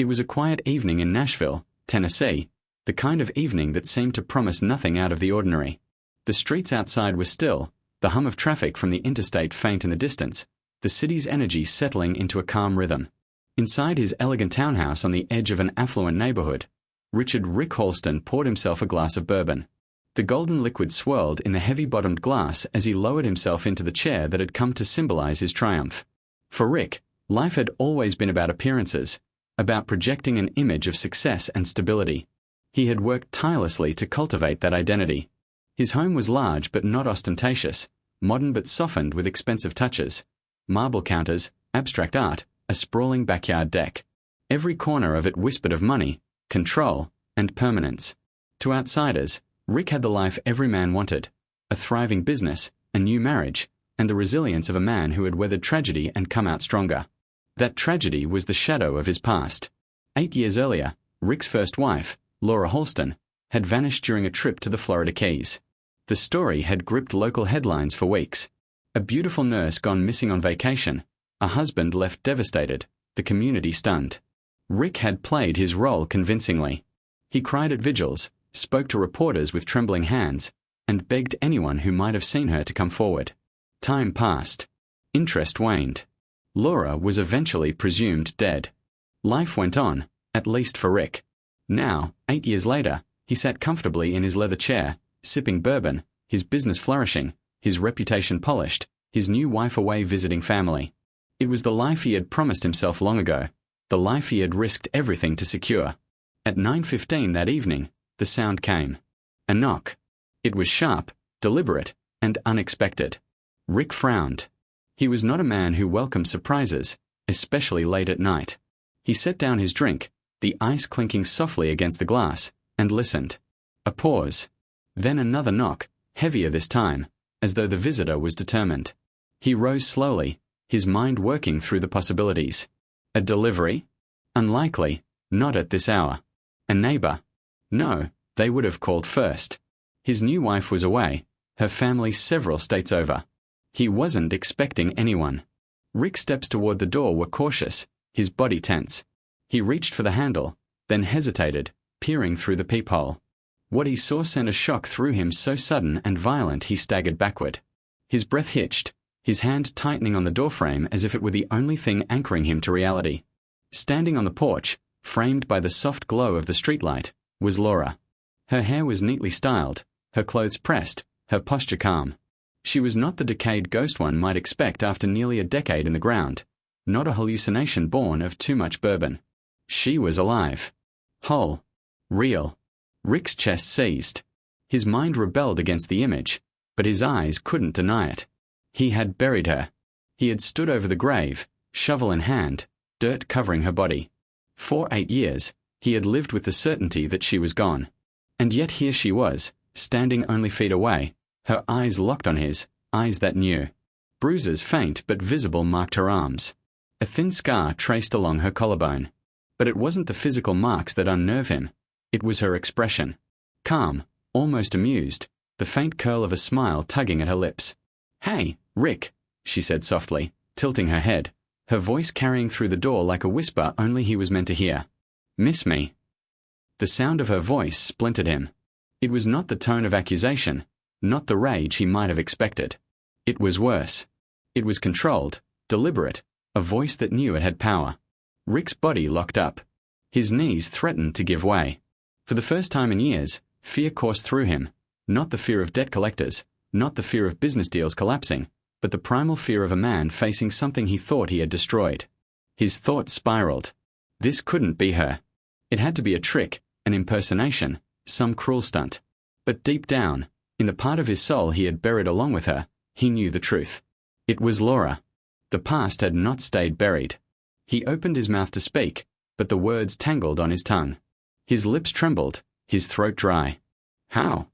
It was a quiet evening in Nashville, Tennessee, the kind of evening that seemed to promise nothing out of the ordinary. The streets outside were still, the hum of traffic from the interstate faint in the distance, the city's energy settling into a calm rhythm. Inside his elegant townhouse on the edge of an affluent neighborhood, Richard "Rick" Halston poured himself a glass of bourbon. The golden liquid swirled in the heavy-bottomed glass as he lowered himself into the chair that had come to symbolize his triumph. For Rick, life had always been about appearances, about projecting an image of success and stability. He had worked tirelessly to cultivate that identity. His home was large but not ostentatious, modern but softened with expensive touches. Marble counters, abstract art, a sprawling backyard deck. Every corner of it whispered of money, control, and permanence. To outsiders, Rick had the life every man wanted: a thriving business, a new marriage, and the resilience of a man who had weathered tragedy and come out stronger. That tragedy was the shadow of his past. 8 years earlier, Rick's first wife, Laura Halston, had vanished during a trip to the Florida Keys. The story had gripped local headlines for weeks. A beautiful nurse gone missing on vacation, a husband left devastated, the community stunned. Rick had played his role convincingly. He cried at vigils, spoke to reporters with trembling hands, and begged anyone who might have seen her to come forward. Time passed. Interest waned. Laura was eventually presumed dead. Life went on, at least for Rick. Now, 8 years later, he sat comfortably in his leather chair, sipping bourbon, his business flourishing, his reputation polished, his new wife away visiting family. It was the life he had promised himself long ago, the life he had risked everything to secure. At 9:15 that evening, the sound came. A knock. It was sharp, deliberate, and unexpected. Rick frowned. He was not a man who welcomed surprises, especially late at night. He set down his drink, the ice clinking softly against the glass, and listened. A pause. Then another knock, heavier this time, as though the visitor was determined. He rose slowly, his mind working through the possibilities. A delivery? Unlikely, not at this hour. A neighbor? No, they would have called first. His new wife was away, her family several states over. He wasn't expecting anyone. Rick's steps toward the door were cautious, his body tense. He reached for the handle, then hesitated, peering through the peephole. What he saw sent a shock through him so sudden and violent he staggered backward. His breath hitched, his hand tightening on the doorframe as if it were the only thing anchoring him to reality. Standing on the porch, framed by the soft glow of the streetlight, was Laura. Her hair was neatly styled, her clothes pressed, her posture calm. She was not the decayed ghost one might expect after nearly a decade in the ground, not a hallucination born of too much bourbon. She was alive. Whole. Real. Rick's chest seized. His mind rebelled against the image, but his eyes couldn't deny it. He had buried her. He had stood over the grave, shovel in hand, dirt covering her body. For 8 years, he had lived with the certainty that she was gone. And yet here she was, standing only feet away, her eyes locked on his, eyes that knew. Bruises faint but visible marked her arms. A thin scar traced along her collarbone. But it wasn't the physical marks that unnerved him. It was her expression. Calm, almost amused, the faint curl of a smile tugging at her lips. "Hey, Rick," she said softly, tilting her head, her voice carrying through the door like a whisper only he was meant to hear. "Miss me?" The sound of her voice splintered him. It was not the tone of accusation, not the rage he might have expected. It was worse. It was controlled, deliberate, a voice that knew it had power. Rick's body locked up. His knees threatened to give way. For the first time in years, fear coursed through him, not the fear of debt collectors, not the fear of business deals collapsing, but the primal fear of a man facing something he thought he had destroyed. His thoughts spiraled. This couldn't be her. It had to be a trick, an impersonation, some cruel stunt. But deep down, in the part of his soul he had buried along with her, he knew the truth. It was Laura. The past had not stayed buried. He opened his mouth to speak, but the words tangled on his tongue. His lips trembled, his throat dry. How?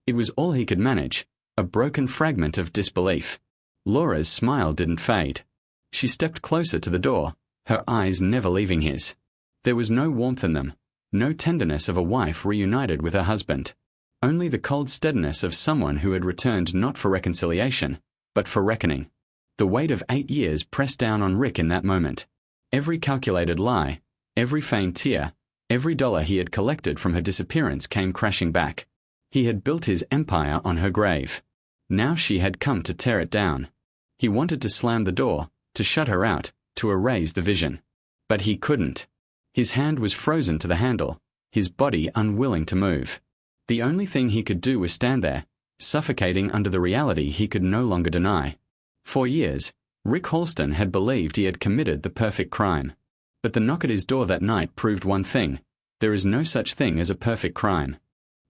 It was all he could manage, a broken fragment of disbelief. Laura's smile didn't fade. She stepped closer to the door, her eyes never leaving his. There was no warmth in them, no tenderness of a wife reunited with her husband. Only the cold steadiness of someone who had returned not for reconciliation, but for reckoning. The weight of 8 years pressed down on Rick in that moment. Every calculated lie, Every faint tear, every dollar he had collected from her disappearance came crashing back. He had built his empire on her grave. Now she had come to tear it down. He wanted to slam the door, to shut her out, to erase the vision. But he couldn't. His hand was frozen to the handle, his body unwilling to move. The only thing he could do was stand there, suffocating under the reality he could no longer deny. For years, Rick Halston had believed he had committed the perfect crime. But the knock at his door that night proved one thing: there is no such thing as a perfect crime.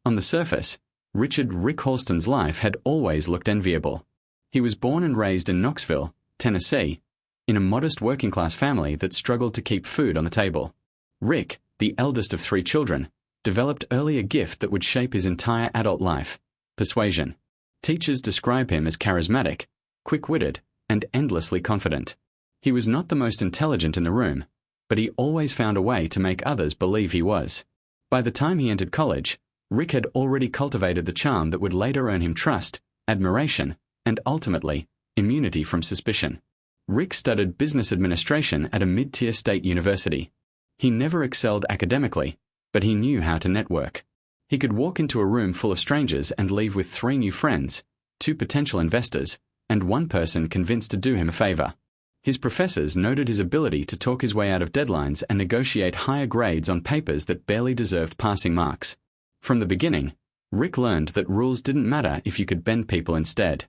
On the surface, Richard Rick Halston's life had always looked enviable. He was born and raised in Knoxville, Tennessee, in a modest working-class family that struggled to keep food on the table. Rick, the eldest of 3 children, developed early a gift that would shape his entire adult life: persuasion. Teachers describe him as charismatic, quick-witted, and endlessly confident. He was not the most intelligent in the room, but he always found a way to make others believe he was. By the time he entered college, Rick had already cultivated the charm that would later earn him trust, admiration, and ultimately, immunity from suspicion. Rick studied business administration at a mid-tier state university. He never excelled academically, but he knew how to network. He could walk into a room full of strangers and leave with 3 new friends, 2 potential investors, and 1 person convinced to do him a favor. His professors noted his ability to talk his way out of deadlines and negotiate higher grades on papers that barely deserved passing marks. From the beginning, Rick learned that rules didn't matter if you could bend people instead.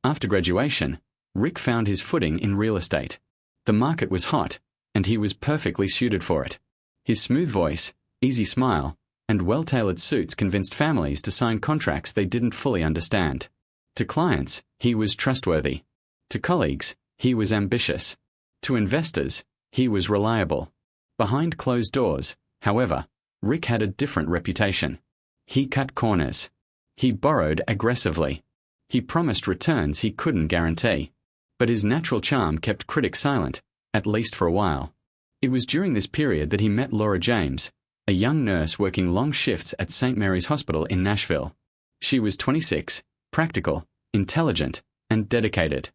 After graduation, Rick found his footing in real estate. The market was hot, and he was perfectly suited for it. His smooth voice, easy smile, and well-tailored suits convinced families to sign contracts they didn't fully understand. To clients, he was trustworthy. To colleagues, he was ambitious. To investors, he was reliable. Behind closed doors, however, Rick had a different reputation. He cut corners. He borrowed aggressively. He promised returns he couldn't guarantee. But his natural charm kept critics silent, at least for a while. It was during this period that he met Laura James, a young nurse working long shifts at St. Mary's Hospital in Nashville. She was 26, practical, intelligent, and dedicated.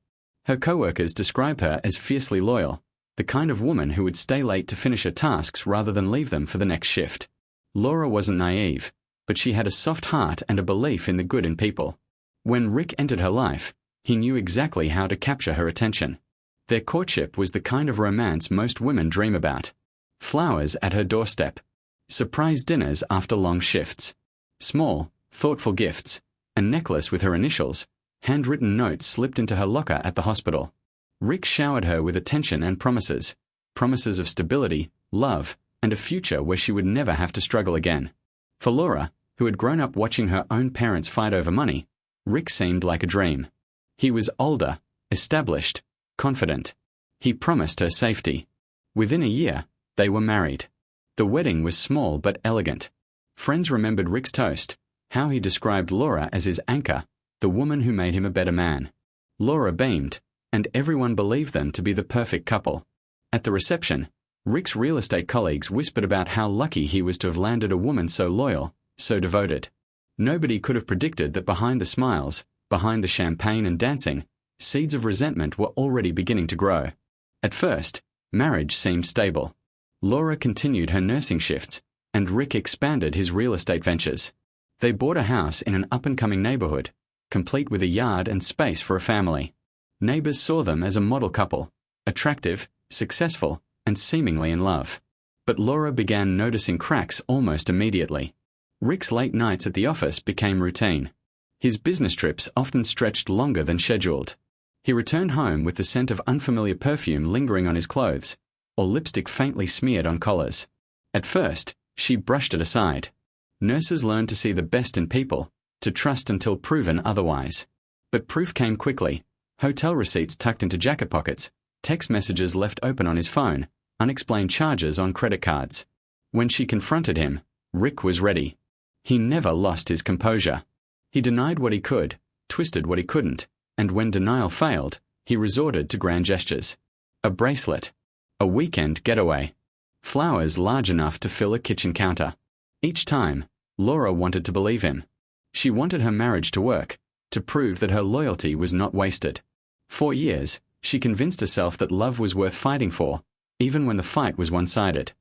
Her co-workers describe her as fiercely loyal, the kind of woman who would stay late to finish her tasks rather than leave them for the next shift. Laura wasn't naive, but she had a soft heart and a belief in the good in people. When Rick entered her life, he knew exactly how to capture her attention. Their courtship was the kind of romance most women dream about. Flowers at her doorstep. Surprise dinners after long shifts. Small, thoughtful gifts. A necklace with her initials. Handwritten notes slipped into her locker at the hospital. Rick showered her with attention and promises. Promises of stability, love, and a future where she would never have to struggle again. For Laura, who had grown up watching her own parents fight over money, Rick seemed like a dream. He was older, established, confident. He promised her safety. Within a year, they were married. The wedding was small but elegant. Friends remembered Rick's toast, how he described Laura as his anchor, the woman who made him a better man. Laura beamed, and everyone believed them to be the perfect couple. At the reception, Rick's real estate colleagues whispered about how lucky he was to have landed a woman so loyal, so devoted. Nobody could have predicted that behind the smiles, behind the champagne and dancing, seeds of resentment were already beginning to grow. At first, marriage seemed stable. Laura continued her nursing shifts, and Rick expanded his real estate ventures. They bought a house in an up-and-coming neighborhood, complete with a yard and space for a family. Neighbors saw them as a model couple, attractive, successful, and seemingly in love. But Laura began noticing cracks almost immediately. Rick's late nights at the office became routine. His business trips often stretched longer than scheduled. He returned home with the scent of unfamiliar perfume lingering on his clothes, or lipstick faintly smeared on collars. At first, she brushed it aside. Nurses learned to see the best in people, to trust until proven otherwise. But proof came quickly. Hotel receipts tucked into jacket pockets, text messages left open on his phone, unexplained charges on credit cards. When she confronted him, Rick was ready. He never lost his composure. He denied what he could, twisted what he couldn't, and when denial failed, he resorted to grand gestures. A bracelet. A weekend getaway. Flowers large enough to fill a kitchen counter. Each time, Laura wanted to believe him. She wanted her marriage to work, to prove that her loyalty was not wasted. For years, she convinced herself that love was worth fighting for, even when the fight was one-sided.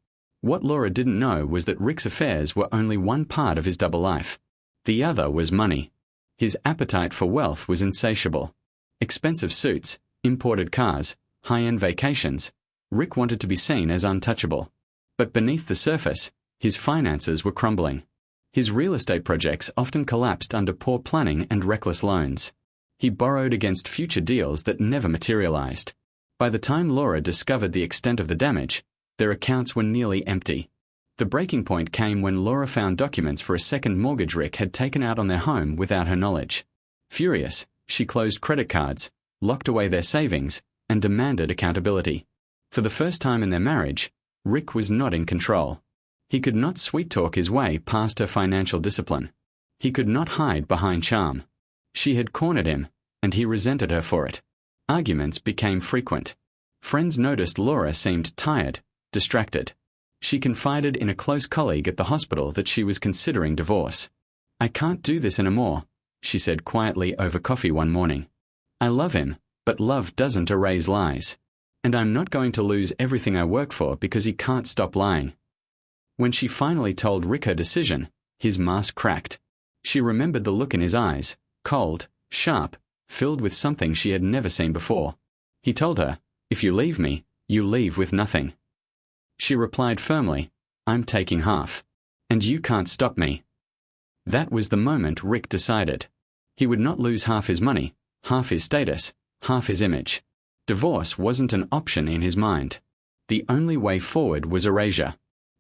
What Laura didn't know was that Rick's affairs were only one part of his double life. The other was money. His appetite for wealth was insatiable. Expensive suits, imported cars, high-end vacations. Rick wanted to be seen as untouchable. But beneath the surface, his finances were crumbling. His real estate projects often collapsed under poor planning and reckless loans. He borrowed against future deals that never materialized. By the time Laura discovered the extent of the damage, their accounts were nearly empty. The breaking point came when Laura found documents for a second mortgage Rick had taken out on their home without her knowledge. Furious, she closed credit cards, locked away their savings, and demanded accountability. For the first time in their marriage, Rick was not in control. He could not sweet-talk his way past her financial discipline. He could not hide behind charm. She had cornered him, and he resented her for it. Arguments became frequent. Friends noticed Laura seemed tired, distracted. She confided in a close colleague at the hospital that she was considering divorce. "I can't do this anymore," she said quietly over coffee one morning. "I love him, but love doesn't erase lies. And I'm not going to lose everything I work for because he can't stop lying." When she finally told Rick her decision, his mask cracked. She remembered the look in his eyes, cold, sharp, filled with something she had never seen before. He told her, "If you leave me, you leave with nothing." She replied firmly, "I'm taking half. And you can't stop me." That was the moment Rick decided. He would not lose half his money, half his status, half his image. Divorce wasn't an option in his mind. The only way forward was erasure.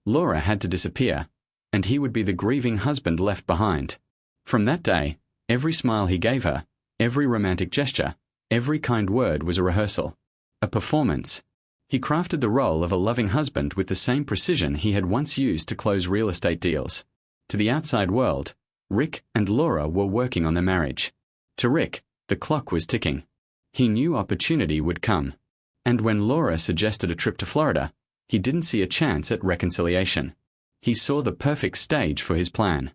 Laura had to disappear, and he would be the grieving husband left behind. From that day, every smile he gave her, every romantic gesture, every kind word was a rehearsal, a performance. He crafted the role of a loving husband with the same precision he had once used to close real estate deals. To the outside world, Rick and Laura were working on their marriage. To Rick, the clock was ticking. He knew opportunity would come. And when Laura suggested a trip to Florida, he didn't see a chance at reconciliation. He saw the perfect stage for his plan.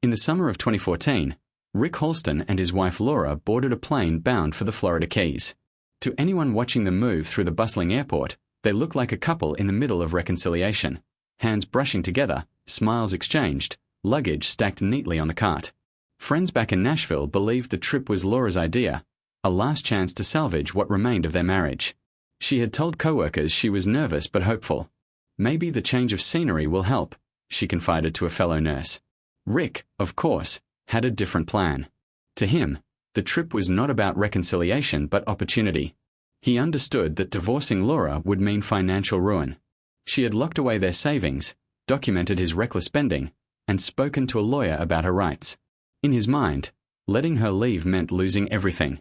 In the summer of 2014, Rick Halston and his wife Laura boarded a plane bound for the Florida Keys. To anyone watching them move through the bustling airport, they looked like a couple in the middle of reconciliation. Hands brushing together, smiles exchanged, luggage stacked neatly on the cart. Friends back in Nashville believed the trip was Laura's idea, a last chance to salvage what remained of their marriage. She had told coworkers she was nervous but hopeful. "Maybe the change of scenery will help," she confided to a fellow nurse. Rick, of course, had a different plan. To him, the trip was not about reconciliation but opportunity. He understood that divorcing Laura would mean financial ruin. She had locked away their savings, documented his reckless spending, and spoken to a lawyer about her rights. In his mind, letting her leave meant losing everything.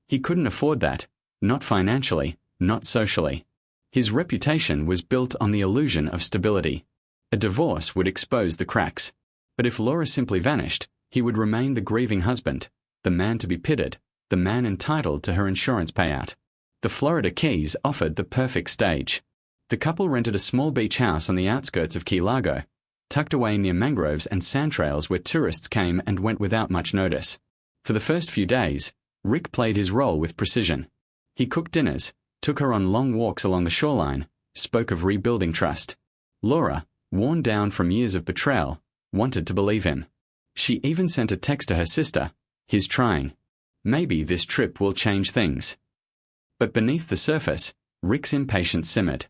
He couldn't afford that, not financially, not socially. His reputation was built on the illusion of stability. A divorce would expose the cracks. But if Laura simply vanished, he would remain the grieving husband, the man to be pitied, the man entitled to her insurance payout. The Florida Keys offered the perfect stage. The couple rented a small beach house on the outskirts of Key Largo, tucked away near mangroves and sand trails where tourists came and went without much notice. For the first few days, Rick played his role with precision. He cooked dinners, took her on long walks along the shoreline, spoke of rebuilding trust. Laura, worn down from years of betrayal, wanted to believe him. She even sent a text to her sister, "He's trying. Maybe this trip will change things." But beneath the surface, Rick's impatience simmered.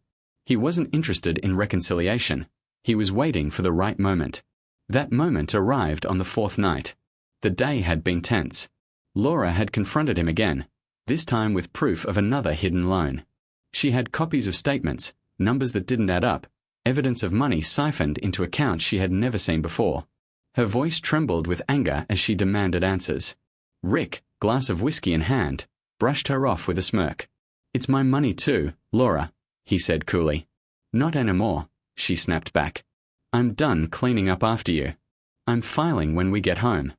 He wasn't interested in reconciliation. He was waiting for the right moment. That moment arrived on the fourth night. The day had been tense. Laura had confronted him again, this time with proof of another hidden loan. She had copies of statements, numbers that didn't add up, evidence of money siphoned into accounts she had never seen before. Her voice trembled with anger as she demanded answers. Rick, glass of whiskey in hand, brushed her off with a smirk. "It's my money too, Laura," he said coolly. "Not anymore," she snapped back. "I'm done cleaning up after you. I'm filing when we get home."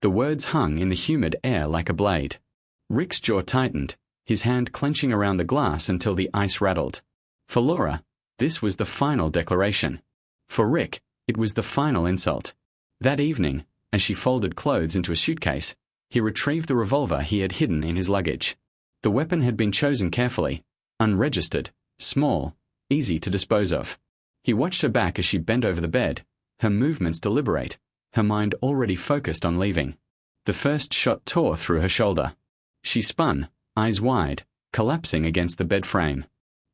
The words hung in the humid air like a blade. Rick's jaw tightened, his hand clenching around the glass until the ice rattled. For Laura, this was the final declaration. For Rick, it was the final insult. That evening, as she folded clothes into a suitcase, he retrieved the revolver he had hidden in his luggage. The weapon had been chosen carefully, unregistered, small, easy to dispose of. He watched her back as she bent over the bed, her movements deliberate, her mind already focused on leaving. The first shot tore through her shoulder. She spun, eyes wide, collapsing against the bed frame.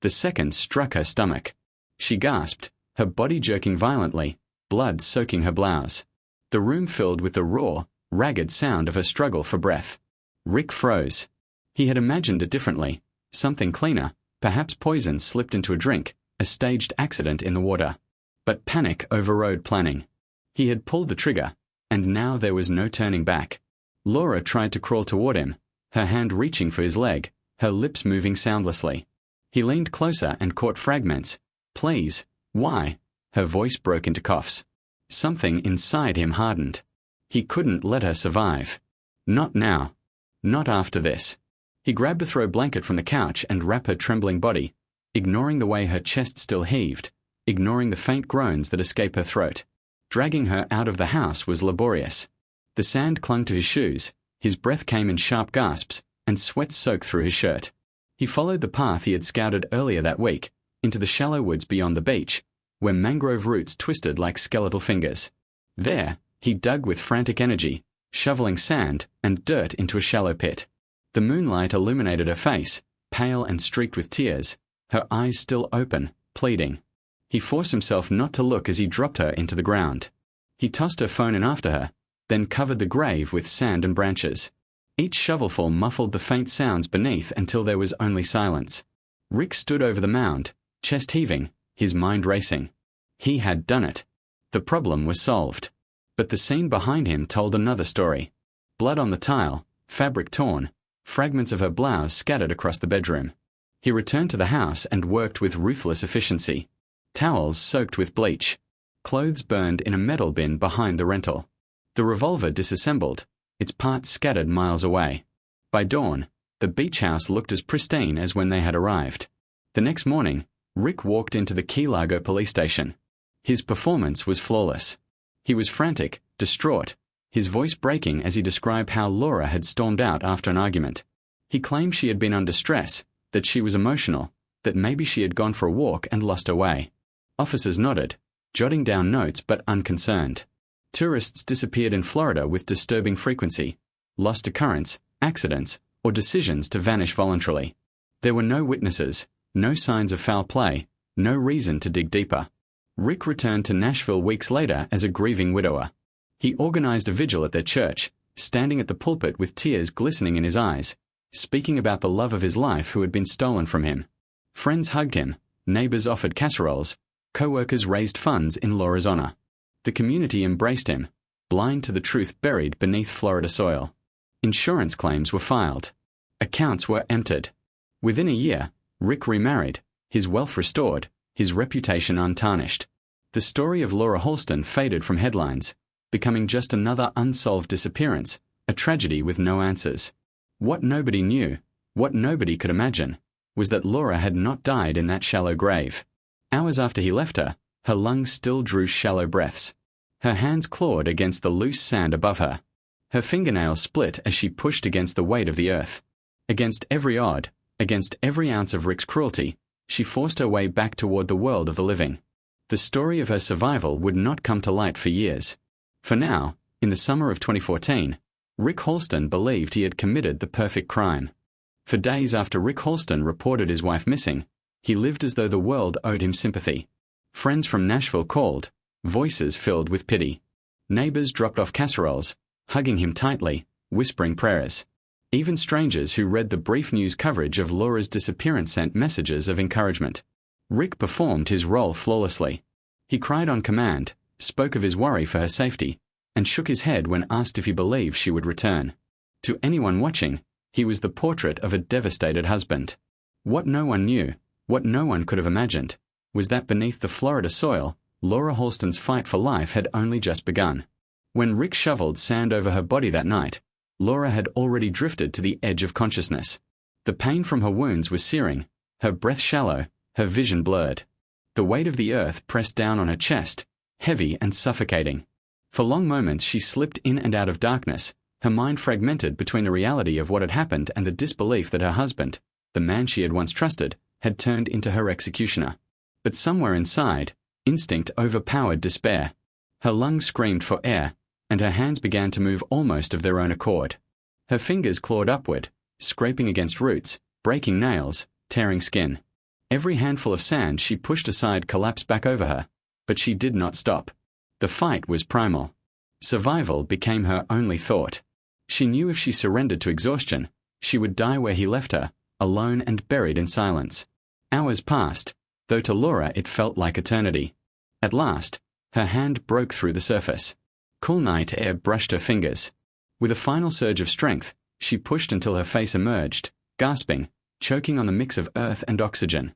The second struck her stomach. She gasped, her body jerking violently, blood soaking her blouse. The room filled with the raw, ragged sound of her struggle for breath. Rick froze. He had imagined it differently. Something cleaner, perhaps poison slipped into a drink, a staged accident in the water. But panic overrode planning. He had pulled the trigger, and now there was no turning back. Laura tried to crawl toward him, her hand reaching for his leg, her lips moving soundlessly. He leaned closer and caught fragments. "Please, why?" Her voice broke into coughs. Something inside him hardened. He couldn't let her survive. Not now. Not after this. He grabbed a throw blanket from the couch and wrapped her trembling body, ignoring the way her chest still heaved, ignoring the faint groans that escaped her throat. Dragging her out of the house was laborious. The sand clung to his shoes, his breath came in sharp gasps, and sweat soaked through his shirt. He followed the path he had scouted earlier that week, into the shallow woods beyond the beach, where mangrove roots twisted like skeletal fingers. There, he dug with frantic energy, shoveling sand and dirt into a shallow pit. The moonlight illuminated her face, pale and streaked with tears, her eyes still open, pleading. He forced himself not to look as he dropped her into the ground. He tossed her phone in after her, then covered the grave with sand and branches. Each shovelful muffled the faint sounds beneath until there was only silence. Rick stood over the mound, chest heaving, his mind racing. He had done it. The problem was solved. But the scene behind him told another story. Blood on the tile, fabric torn, fragments of her blouse scattered across the bedroom. He returned to the house and worked with ruthless efficiency. Towels soaked with bleach. Clothes burned in a metal bin behind the rental. The revolver disassembled, its parts scattered miles away. By dawn, the beach house looked as pristine as when they had arrived. The next morning, Rick walked into the Key Largo police station. His performance was flawless. He was frantic, distraught, his voice breaking as he described how Laura had stormed out after an argument. He claimed she had been under stress, that she was emotional, that maybe she had gone for a walk and lost her way. Officers nodded, jotting down notes but unconcerned. Tourists disappeared in Florida with disturbing frequency, lost occurrence, accidents, or decisions to vanish voluntarily. There were no witnesses, no signs of foul play, no reason to dig deeper. Rick returned to Nashville weeks later as a grieving widower. He organized a vigil at their church, standing at the pulpit with tears glistening in his eyes, speaking about the love of his life who had been stolen from him. Friends hugged him, neighbors offered casseroles, co-workers raised funds in Laura's honor. The community embraced him, blind to the truth buried beneath Florida soil. Insurance claims were filed. Accounts were emptied. Within a year, Rick remarried, his wealth restored, his reputation untarnished. The story of Laura Halston faded from headlines, becoming just another unsolved disappearance, a tragedy with no answers. What nobody knew, what nobody could imagine, was that Laura had not died in that shallow grave. Hours after he left her, her lungs still drew shallow breaths. Her hands clawed against the loose sand above her. Her fingernails split as she pushed against the weight of the earth. Against every odd, against every ounce of Rick's cruelty, she forced her way back toward the world of the living. The story of her survival would not come to light for years. For now, in the summer of 2014, Rick Halston believed he had committed the perfect crime. For days after Rick Halston reported his wife missing, he lived as though the world owed him sympathy. Friends from Nashville called, voices filled with pity. Neighbors dropped off casseroles, hugging him tightly, whispering prayers. Even strangers who read the brief news coverage of Laura's disappearance sent messages of encouragement. Rick performed his role flawlessly. He cried on command, spoke of his worry for her safety, and shook his head when asked if he believed she would return. To anyone watching, he was the portrait of a devastated husband. What no one knew, what no one could have imagined, was that beneath the Florida soil, Laura Halston's fight for life had only just begun. When Rick shoveled sand over her body that night, Laura had already drifted to the edge of consciousness. The pain from her wounds was searing, her breath shallow, her vision blurred. The weight of the earth pressed down on her chest, heavy and suffocating. For long moments she slipped in and out of darkness, her mind fragmented between the reality of what had happened and the disbelief that her husband, the man she had once trusted, had turned into her executioner. But somewhere inside, Instinct overpowered despair. Her lungs screamed for air, and her hands began to move almost of their own accord. Her fingers clawed upward, scraping against roots, breaking nails, tearing skin. Every handful of sand she pushed aside collapsed back over her, but she did not stop. The fight was primal. Survival became her only thought. She knew if she surrendered to exhaustion, she would die where he left her, alone and buried in silence. Hours passed, though to Laura it felt like eternity. At last, her hand broke through the surface. Cool night air brushed her fingers. With a final surge of strength, she pushed until her face emerged, gasping, choking on the mix of earth and oxygen.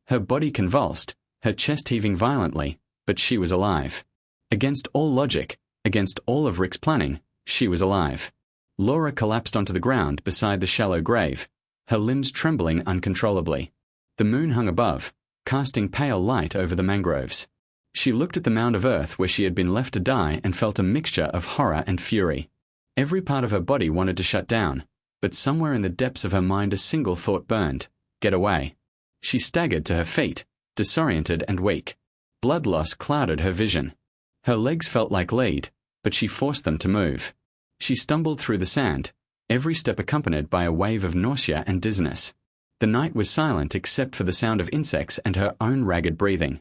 Her body convulsed, her chest heaving violently, but she was alive. Against all logic, against all of Rick's planning, she was alive. Laura collapsed onto the ground beside the shallow grave, her limbs trembling uncontrollably. The moon hung above, casting pale light over the mangroves. She looked at the mound of earth where she had been left to die and felt a mixture of horror and fury. Every part of her body wanted to shut down, but somewhere in the depths of her mind a single thought burned: get away. She staggered to her feet, disoriented and weak. Blood loss clouded her vision. Her legs felt like lead, but she forced them to move. She stumbled through the sand, every step accompanied by a wave of nausea and dizziness. The night was silent except for the sound of insects and her own ragged breathing.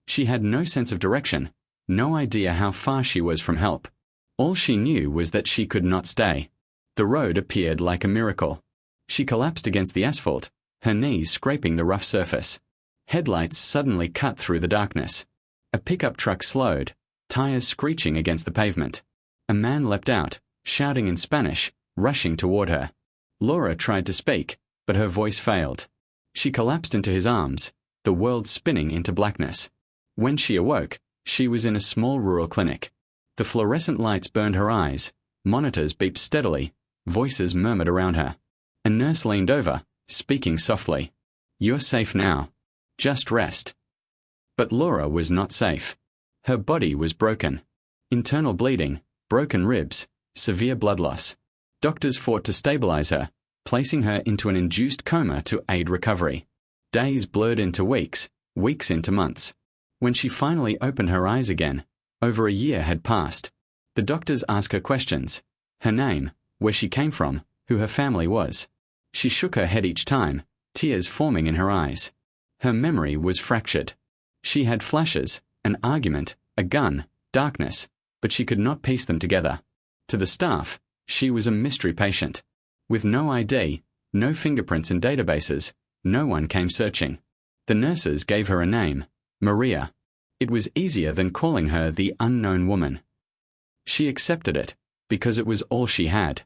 She had no sense of direction, no idea how far she was from help. All she knew was that she could not stay. The road appeared like a miracle. She collapsed against the asphalt, her knees scraping the rough surface. Headlights suddenly cut through the darkness. A pickup truck slowed, tires screeching against the pavement. A man leapt out, shouting in Spanish, rushing toward her. Laura tried to speak, but her voice failed. She collapsed into his arms, the world spinning into blackness. When she awoke, she was in a small rural clinic. The fluorescent lights burned her eyes, monitors beeped steadily, voices murmured around her. A nurse leaned over, speaking softly. "You're safe now. Just rest." But Laura was not safe. Her body was broken. Internal bleeding, broken ribs, severe blood loss. Doctors fought to stabilize her, placing her into an induced coma to aid recovery. Days blurred into weeks, weeks into months. When she finally opened her eyes again, over a year had passed. The doctors asked her questions: her name, where she came from, who her family was. She shook her head each time, tears forming in her eyes. Her memory was fractured. She had flashes, an argument, a gun, darkness, but she could not piece them together. To the staff, she was a mystery patient. With no ID, no fingerprints in databases, no one came searching. The nurses gave her a name: Maria. It was easier than calling her the unknown woman. She accepted it, because it was all she had.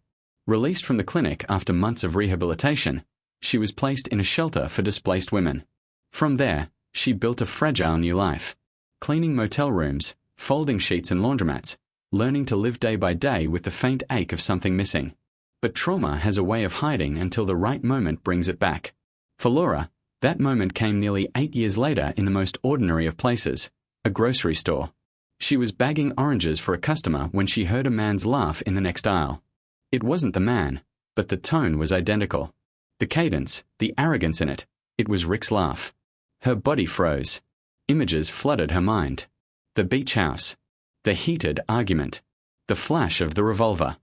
Released from the clinic after months of rehabilitation, she was placed in a shelter for displaced women. From there, she built a fragile new life, cleaning motel rooms, folding sheets and laundromats, learning to live day by day with the faint ache of something missing. But trauma has a way of hiding until the right moment brings it back. For Laura, that moment came nearly 8 years later in the most ordinary of places, a grocery store. She was bagging oranges for a customer when she heard a man's laugh in the next aisle. It wasn't the man, but the tone was identical. The cadence, the arrogance in it, it was Rick's laugh. Her body froze. Images flooded her mind. The beach house. The heated argument. The flash of the revolver.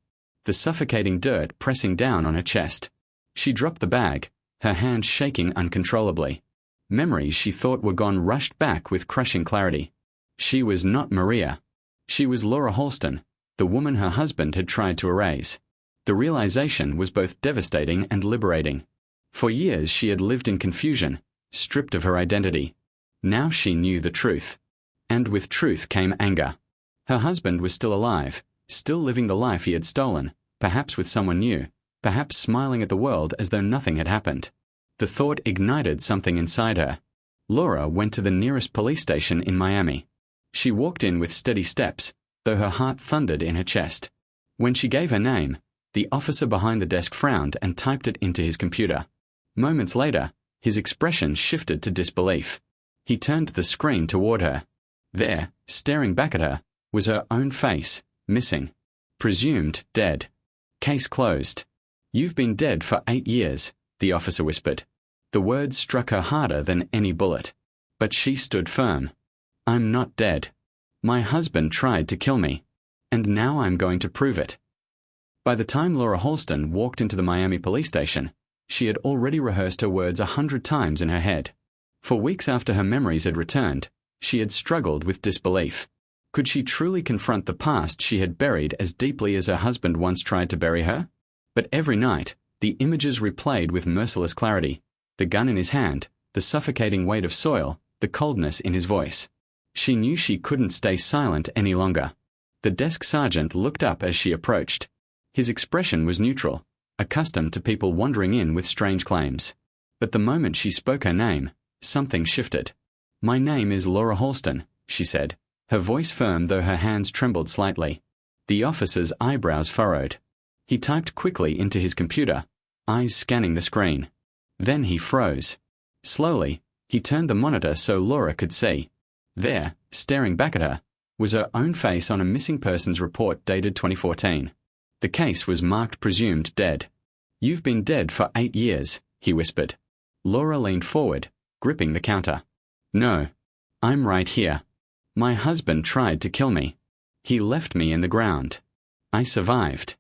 The suffocating dirt pressing down on her chest. She dropped the bag, her hand shaking uncontrollably. Memories she thought were gone rushed back with crushing clarity. She was not Maria. She was Laura Halston, the woman her husband had tried to erase. The realization was both devastating and liberating. For years she had lived in confusion, stripped of her identity. Now she knew the truth. And with truth came anger. Her husband was still alive, still living the life he had stolen, perhaps with someone new, perhaps smiling at the world as though nothing had happened. The thought ignited something inside her. Laura went to the nearest police station in Miami. She walked in with steady steps, though her heart thundered in her chest. When she gave her name, the officer behind the desk frowned and typed it into his computer. Moments later, his expression shifted to disbelief. He turned the screen toward her. There, staring back at her, was her own face, missing. Presumed dead. Case closed. "You've been dead for 8 years, the officer whispered. The words struck her harder than any bullet. But she stood firm. I'm not dead. My husband tried to kill me. And now I'm going to prove it. By the time Laura Halston walked into the Miami police station, she had already rehearsed her words 100 times in her head. For weeks after her memories had returned, she had struggled with disbelief. Could she truly confront the past she had buried as deeply as her husband once tried to bury her? But every night, the images replayed with merciless clarity: the gun in his hand, the suffocating weight of soil, the coldness in his voice. She knew she couldn't stay silent any longer. The desk sergeant looked up as she approached. His expression was neutral, accustomed to people wandering in with strange claims. But the moment she spoke her name, something shifted. "My name is Laura Halston," she said, her voice firm though her hands trembled slightly. The officer's eyebrows furrowed. He typed quickly into his computer, eyes scanning the screen. Then he froze. Slowly, he turned the monitor so Laura could see. There, staring back at her, was her own face on a missing persons report dated 2014. The case was marked presumed dead. "You've been dead for 8 years, he whispered. Laura leaned forward, gripping the counter. "No. I'm right here. My husband tried to kill me. He left me in the ground. I survived."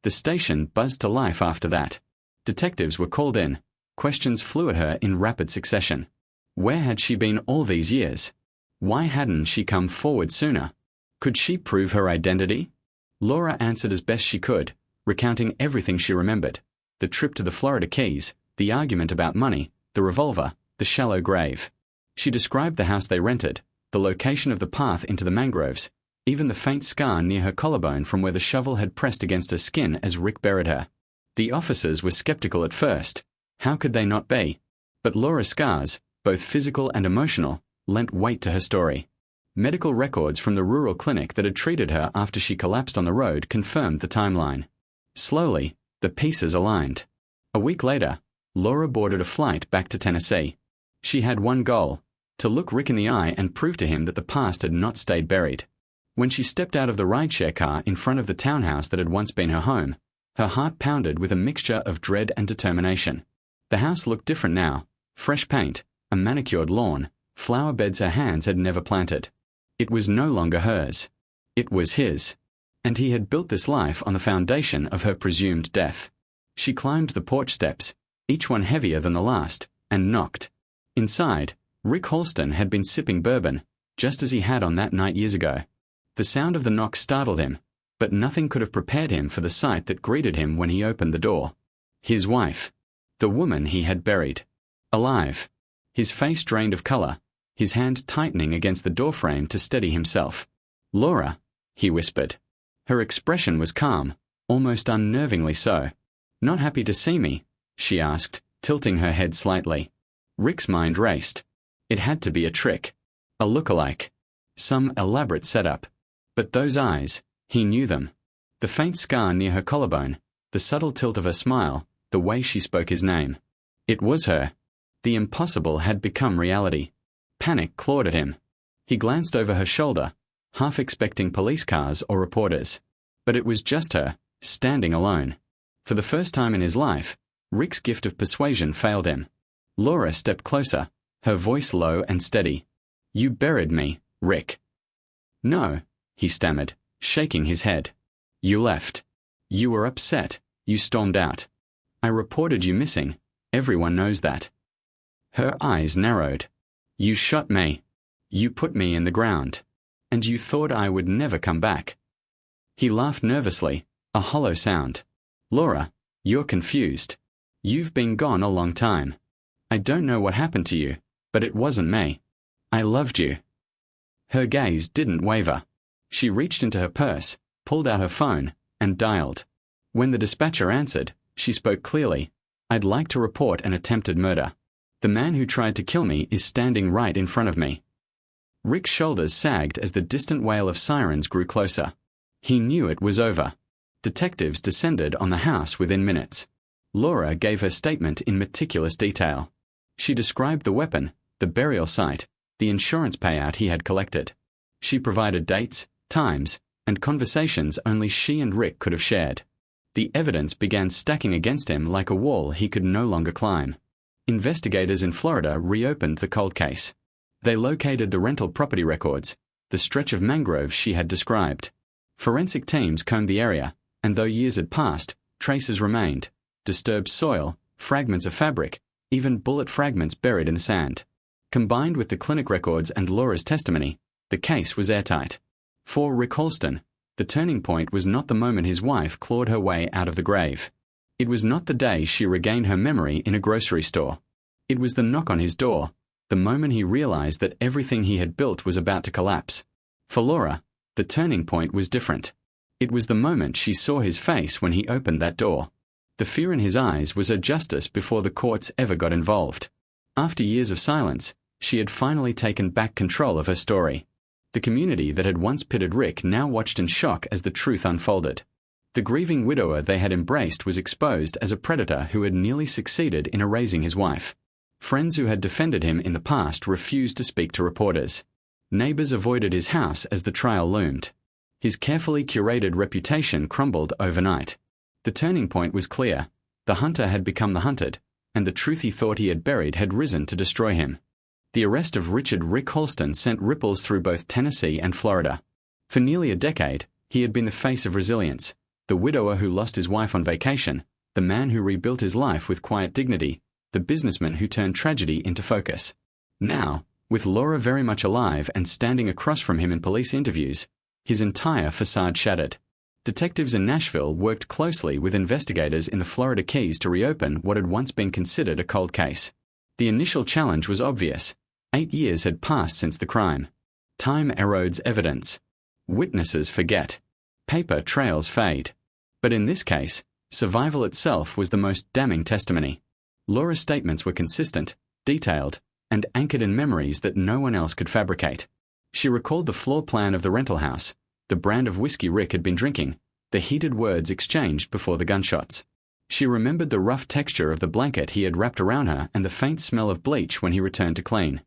The station buzzed to life after that. Detectives were called in. Questions flew at her in rapid succession. Where had she been all these years? Why hadn't she come forward sooner? Could she prove her identity? Laura answered as best she could, recounting everything she remembered: the trip to the Florida Keys, the argument about money, the revolver, the shallow grave. She described the house they rented, the location of the path into the mangroves, even the faint scar near her collarbone from where the shovel had pressed against her skin as Rick buried her. The officers were skeptical at first. How could they not be? But Laura's scars, both physical and emotional, lent weight to her story. Medical records from the rural clinic that had treated her after she collapsed on the road confirmed the timeline. Slowly, the pieces aligned. A week later, Laura boarded a flight back to Tennessee. She had one goal: to look Rick in the eye and prove to him that the past had not stayed buried. When she stepped out of the rideshare car in front of the townhouse that had once been her home, her heart pounded with a mixture of dread and determination. The house looked different now: fresh paint, a manicured lawn, flower beds her hands had never planted. It was no longer hers. It was his. And he had built this life on the foundation of her presumed death. She climbed the porch steps, each one heavier than the last, and knocked. Inside, Rick Halston had been sipping bourbon, just as he had on that night years ago. The sound of the knock startled him, but nothing could have prepared him for the sight that greeted him when he opened the door. His wife. The woman he had buried. Alive. His face drained of color, his hand tightening against the doorframe to steady himself. "Laura," he whispered. Her expression was calm, almost unnervingly so. "Not happy to see me?" she asked, tilting her head slightly. Rick's mind raced. It had to be a trick. A look-alike. Some elaborate setup. But those eyes, he knew them. The faint scar near her collarbone, the subtle tilt of her smile, the way she spoke his name. It was her. The impossible had become reality. Panic clawed at him. He glanced over her shoulder, half expecting police cars or reporters. But it was just her, standing alone. For the first time in his life, Rick's gift of persuasion failed him. Laura stepped closer, her voice low and steady. "You buried me, Rick." "No," he stammered, shaking his head. "You left. You were upset. You stormed out. I reported you missing. Everyone knows that." Her eyes narrowed. "You shot me. You put me in the ground. And you thought I would never come back." He laughed nervously, a hollow sound. "Laura, you're confused. You've been gone a long time. I don't know what happened to you, but it wasn't me. I loved you." Her gaze didn't waver. She reached into her purse, pulled out her phone, and dialed. When the dispatcher answered, she spoke clearly. "I'd like to report an attempted murder. The man who tried to kill me is standing right in front of me." Rick's shoulders sagged as the distant wail of sirens grew closer. He knew it was over. Detectives descended on the house within minutes. Laura gave her statement in meticulous detail. She described the weapon, the burial site, the insurance payout he had collected. She provided dates, times, and conversations only she and Rick could have shared. The evidence began stacking against him like a wall he could no longer climb. Investigators in Florida reopened the cold case. They located the rental property records, the stretch of mangroves she had described. Forensic teams combed the area, and though years had passed, traces remained: disturbed soil, fragments of fabric, even bullet fragments buried in the sand. Combined with the clinic records and Laura's testimony, the case was airtight. For Rick Halston, the turning point was not the moment his wife clawed her way out of the grave. It was not the day she regained her memory in a grocery store. It was the knock on his door, the moment he realized that everything he had built was about to collapse. For Laura, the turning point was different. It was the moment she saw his face when he opened that door. The fear in his eyes was her justice before the courts ever got involved. After years of silence, she had finally taken back control of her story. The community that had once pitted Rick now watched in shock as the truth unfolded. The grieving widower they had embraced was exposed as a predator who had nearly succeeded in erasing his wife. Friends who had defended him in the past refused to speak to reporters. Neighbors avoided his house as the trial loomed. His carefully curated reputation crumbled overnight. The turning point was clear. The hunter had become the hunted, and the truth he thought he had buried had risen to destroy him. The arrest of Richard Rick Halston sent ripples through both Tennessee and Florida. For nearly a decade, he had been the face of resilience, the widower who lost his wife on vacation, the man who rebuilt his life with quiet dignity, the businessman who turned tragedy into focus. Now, with Laura very much alive and standing across from him in police interviews, his entire facade shattered. Detectives in Nashville worked closely with investigators in the Florida Keys to reopen what had once been considered a cold case. The initial challenge was obvious. 8 years had passed since the crime. Time erodes evidence. Witnesses forget. Paper trails fade. But in this case, survival itself was the most damning testimony. Laura's statements were consistent, detailed, and anchored in memories that no one else could fabricate. She recalled the floor plan of the rental house, the brand of whiskey Rick had been drinking, the heated words exchanged before the gunshots. She remembered the rough texture of the blanket he had wrapped around her and the faint smell of bleach when he returned to clean.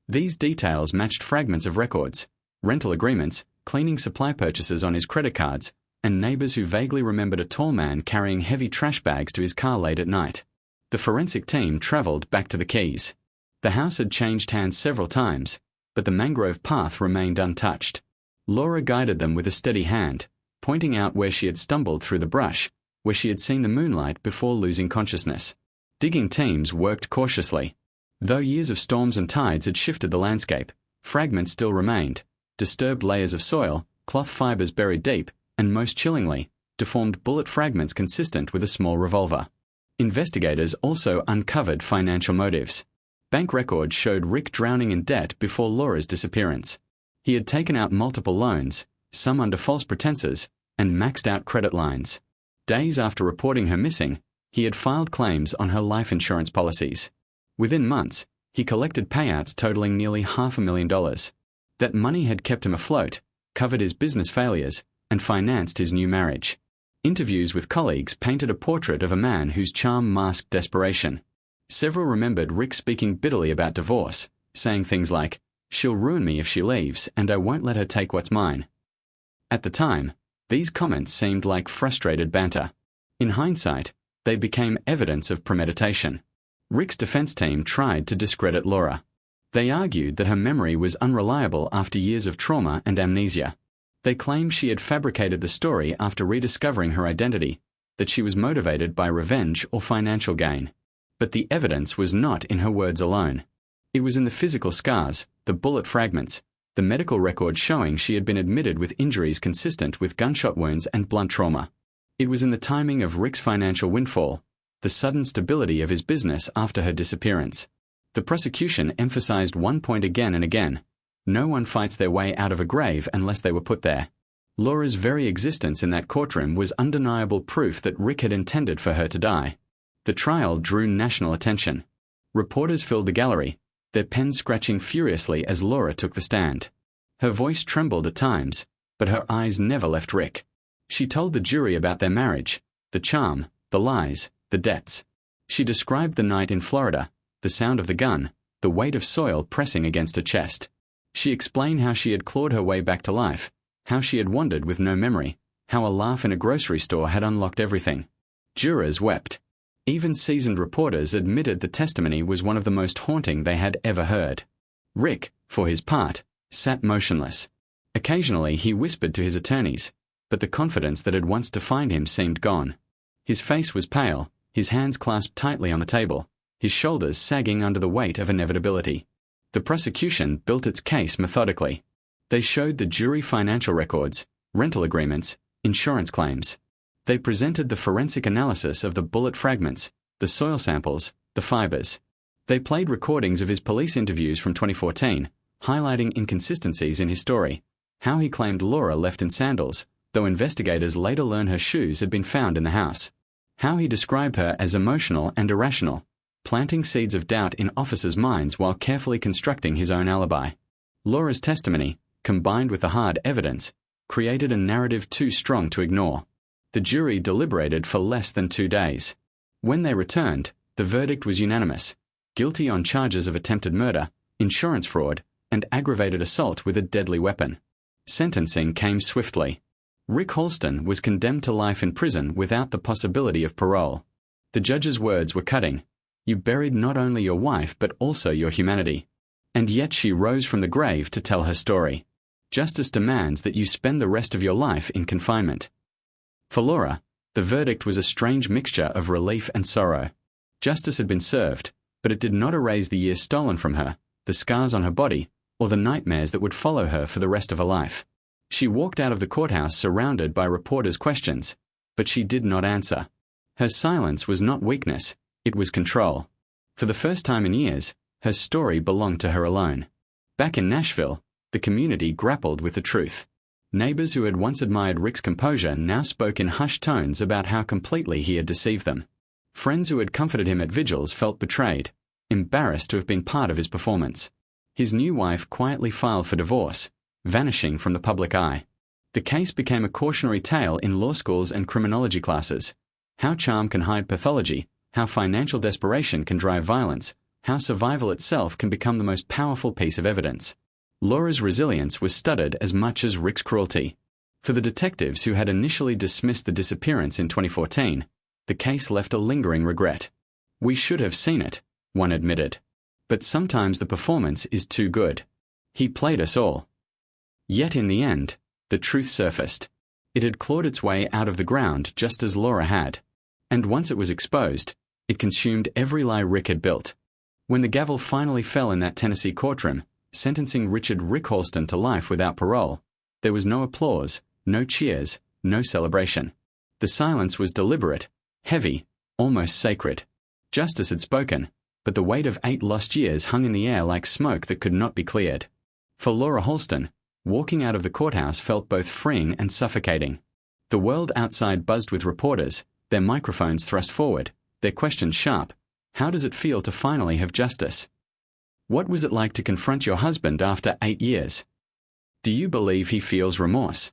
These details matched fragments of records, rental agreements, cleaning supply purchases on his credit cards, and neighbors who vaguely remembered a tall man carrying heavy trash bags to his car late at night. The forensic team traveled back to the Keys. The house had changed hands several times, but the mangrove path remained untouched. Laura guided them with a steady hand, pointing out where she had stumbled through the brush, where she had seen the moonlight before losing consciousness. Digging teams worked cautiously. Though years of storms and tides had shifted the landscape, fragments still remained: disturbed layers of soil, cloth fibers buried deep, and most chillingly, deformed bullet fragments consistent with a small revolver. Investigators also uncovered financial motives. Bank records showed Rick drowning in debt before Laura's disappearance. He had taken out multiple loans, some under false pretenses, and maxed out credit lines. Days after reporting her missing, he had filed claims on her life insurance policies. Within months, he collected payouts totaling nearly $500,000. That money had kept him afloat, covered his business failures, and financed his new marriage. Interviews with colleagues painted a portrait of a man whose charm masked desperation. Several remembered Rick speaking bitterly about divorce, saying things like, "She'll ruin me if she leaves, and I won't let her take what's mine." At the time, these comments seemed like frustrated banter. In hindsight, they became evidence of premeditation. Rick's defense team tried to discredit Laura. They argued that her memory was unreliable after years of trauma and amnesia. They claimed she had fabricated the story after rediscovering her identity, that she was motivated by revenge or financial gain. But the evidence was not in her words alone. It was in the physical scars, the bullet fragments, the medical records showing she had been admitted with injuries consistent with gunshot wounds and blunt trauma. It was in the timing of Rick's financial windfall, the sudden stability of his business after her disappearance. The prosecution emphasized one point again and again: no one fights their way out of a grave unless they were put there. Laura's very existence in that courtroom was undeniable proof that Rick had intended for her to die. The trial drew national attention. Reporters filled the gallery, their pens scratching furiously as Laura took the stand. Her voice trembled at times, but her eyes never left Rick. She told the jury about their marriage, the charm, the lies, the debts. She described the night in Florida, the sound of the gun, the weight of soil pressing against her chest. She explained how she had clawed her way back to life, how she had wandered with no memory, how a laugh in a grocery store had unlocked everything. Jurors wept. Even seasoned reporters admitted the testimony was one of the most haunting they had ever heard. Rick, for his part, sat motionless. Occasionally he whispered to his attorneys, but the confidence that had once defined him seemed gone. His face was pale, his hands clasped tightly on the table, his shoulders sagging under the weight of inevitability. The prosecution built its case methodically. They showed the jury financial records, rental agreements, insurance claims. They presented the forensic analysis of the bullet fragments, the soil samples, the fibers. They played recordings of his police interviews from 2014, highlighting inconsistencies in his story, how he claimed Laura left in sandals, though investigators later learned her shoes had been found in the house, how he described her as emotional and irrational, planting seeds of doubt in officers' minds while carefully constructing his own alibi. Laura's testimony, combined with the hard evidence, created a narrative too strong to ignore. The jury deliberated for less than 2 days. When they returned, the verdict was unanimous: guilty on charges of attempted murder, insurance fraud, and aggravated assault with a deadly weapon. Sentencing came swiftly. Rick Halston was condemned to life in prison without the possibility of parole. The judge's words were cutting. You buried not only your wife but also your humanity. And yet she rose from the grave to tell her story. Justice demands that you spend the rest of your life in confinement. For Laura, the verdict was a strange mixture of relief and sorrow. Justice had been served, but it did not erase the years stolen from her, the scars on her body, or the nightmares that would follow her for the rest of her life. She walked out of the courthouse surrounded by reporters' questions, but she did not answer. Her silence was not weakness, it was control. For the first time in years, her story belonged to her alone. Back in Nashville, the community grappled with the truth. Neighbors who had once admired Rick's composure now spoke in hushed tones about how completely he had deceived them. Friends who had comforted him at vigils felt betrayed, embarrassed to have been part of his performance. His new wife quietly filed for divorce, vanishing from the public eye. The case became a cautionary tale in law schools and criminology classes. How charm can hide pathology, how financial desperation can drive violence, how survival itself can become the most powerful piece of evidence. Laura's resilience was studied as much as Rick's cruelty. For the detectives who had initially dismissed the disappearance in 2014, the case left a lingering regret. We should have seen it, one admitted. But sometimes the performance is too good. He played us all. Yet in the end, the truth surfaced. It had clawed its way out of the ground just as Laura had. And once it was exposed, it consumed every lie Rick had built. When the gavel finally fell in that Tennessee courtroom, sentencing Richard Rick Halston to life without parole, there was no applause, no cheers, no celebration. The silence was deliberate, heavy, almost sacred. Justice had spoken, but the weight of 8 lost years hung in the air like smoke that could not be cleared. For Laura Halston, walking out of the courthouse felt both freeing and suffocating. The world outside buzzed with reporters, their microphones thrust forward, their questions sharp. How does it feel to finally have justice? What was it like to confront your husband after 8 years? Do you believe he feels remorse?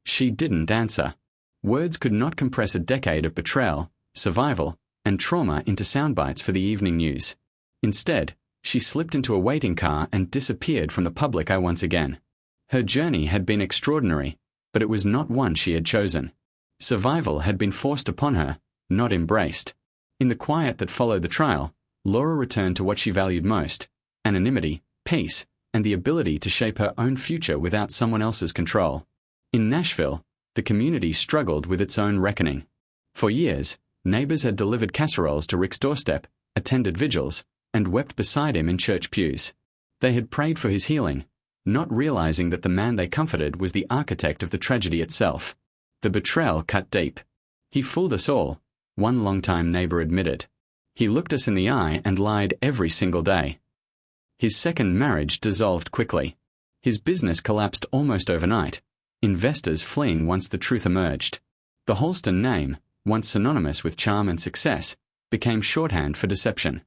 She didn't answer. Words could not compress a decade of betrayal, survival, and trauma into soundbites for the evening news. Instead, she slipped into a waiting car and disappeared from the public eye once again. Her journey had been extraordinary, but it was not one she had chosen. Survival had been forced upon her, not embraced. In the quiet that followed the trial, Laura returned to what she valued most: anonymity, peace, and the ability to shape her own future without someone else's control. In Nashville, the community struggled with its own reckoning. For years, neighbors had delivered casseroles to Rick's doorstep, attended vigils, and wept beside him in church pews. They had prayed for his healing, not realizing that the man they comforted was the architect of the tragedy itself. The betrayal cut deep. He fooled us all, one longtime neighbor admitted. He looked us in the eye and lied every single day. His second marriage dissolved quickly. His business collapsed almost overnight, investors fleeing once the truth emerged. The Halston name, once synonymous with charm and success, became shorthand for deception.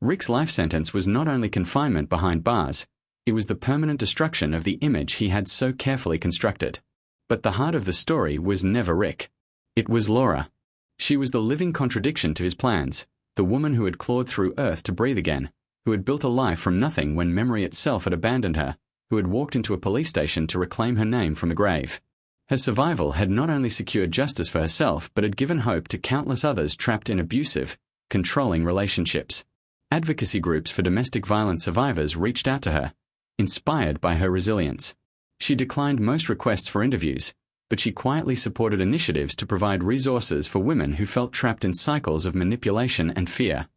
Rick's life sentence was not only confinement behind bars, it was the permanent destruction of the image he had so carefully constructed. But the heart of the story was never Rick. It was Laura. She was the living contradiction to his plans, the woman who had clawed through earth to breathe again, who had built a life from nothing when memory itself had abandoned her, who had walked into a police station to reclaim her name from the grave. Her survival had not only secured justice for herself but had given hope to countless others trapped in abusive, controlling relationships. Advocacy groups for domestic violence survivors reached out to her, inspired by her resilience. She declined most requests for interviews, but she quietly supported initiatives to provide resources for women who felt trapped in cycles of manipulation and fear.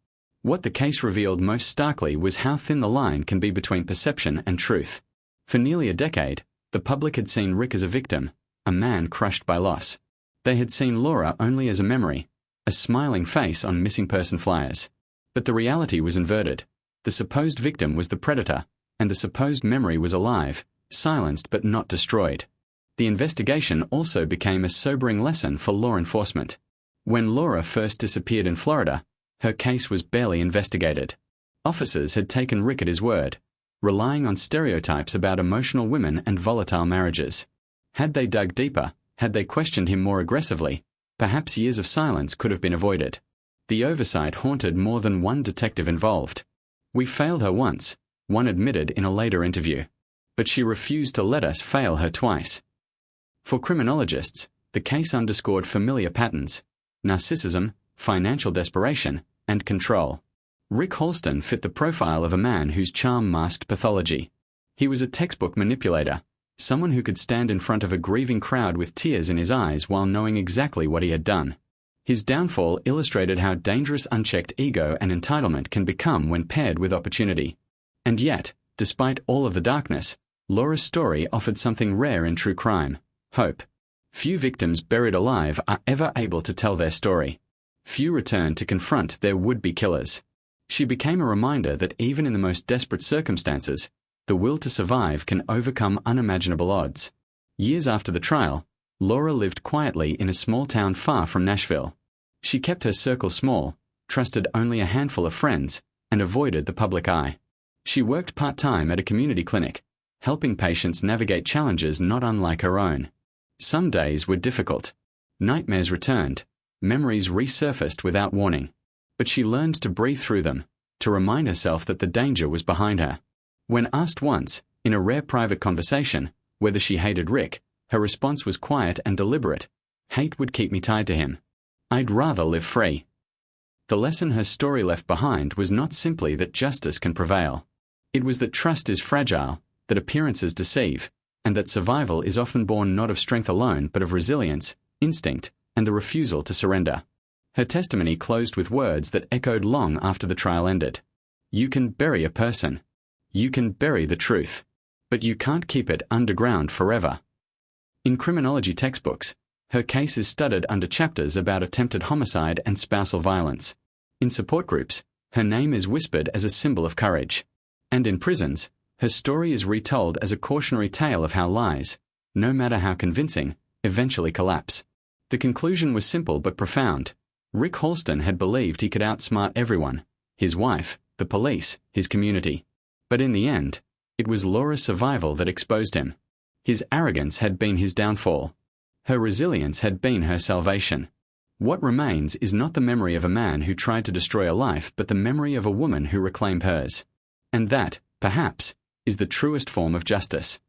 What the case revealed most starkly was how thin the line can be between perception and truth. For nearly a decade, the public had seen Rick as a victim, a man crushed by loss. They had seen Laura only as a memory, a smiling face on missing person flyers. But the reality was inverted. The supposed victim was the predator, and the supposed memory was alive, silenced but not destroyed. The investigation also became a sobering lesson for law enforcement. When Laura first disappeared in Florida, her case was barely investigated. Officers had taken Rick at his word, relying on stereotypes about emotional women and volatile marriages. Had they dug deeper, had they questioned him more aggressively, perhaps years of silence could have been avoided. The oversight haunted more than one detective involved. "We failed her once," one admitted in a later interview. But she refused to let us fail her twice. For criminologists, the case underscored familiar patterns: narcissism, financial desperation, and control. Rick Halston fit the profile of a man whose charm masked pathology. He was a textbook manipulator, someone who could stand in front of a grieving crowd with tears in his eyes while knowing exactly what he had done. His downfall illustrated how dangerous unchecked ego and entitlement can become when paired with opportunity. And yet, despite all of the darkness, Laura's story offered something rare in true crime: hope. Few victims buried alive are ever able to tell their story. Few return to confront their would-be killers. She became a reminder that even in the most desperate circumstances, the will to survive can overcome unimaginable odds. Years after the trial, Laura lived quietly in a small town far from Nashville. She kept her circle small, trusted only a handful of friends, and avoided the public eye. She worked part-time at a community clinic, helping patients navigate challenges not unlike her own. Some days were difficult. Nightmares returned, memories resurfaced without warning. But she learned to breathe through them, to remind herself that the danger was behind her. When asked once, in a rare private conversation, whether she hated Rick, her response was quiet and deliberate: "Hate would keep me tied to him. I'd rather live free." The lesson her story left behind was not simply that justice can prevail. It was that trust is fragile, that appearances deceive, and that survival is often born not of strength alone but of resilience, instinct, and the refusal to surrender. Her testimony closed with words that echoed long after the trial ended. "You can bury a person. You can bury the truth. But you can't keep it underground forever." In criminology textbooks, her case is studied under chapters about attempted homicide and spousal violence. In support groups, her name is whispered as a symbol of courage. And in prisons, her story is retold as a cautionary tale of how lies, no matter how convincing, eventually collapse. The conclusion was simple but profound. Rick Halston had believed he could outsmart everyone: his wife, the police, his community. But in the end, it was Laura's survival that exposed him. His arrogance had been his downfall. Her resilience had been her salvation. What remains is not the memory of a man who tried to destroy a life, but the memory of a woman who reclaimed hers. And that, perhaps, is the truest form of justice.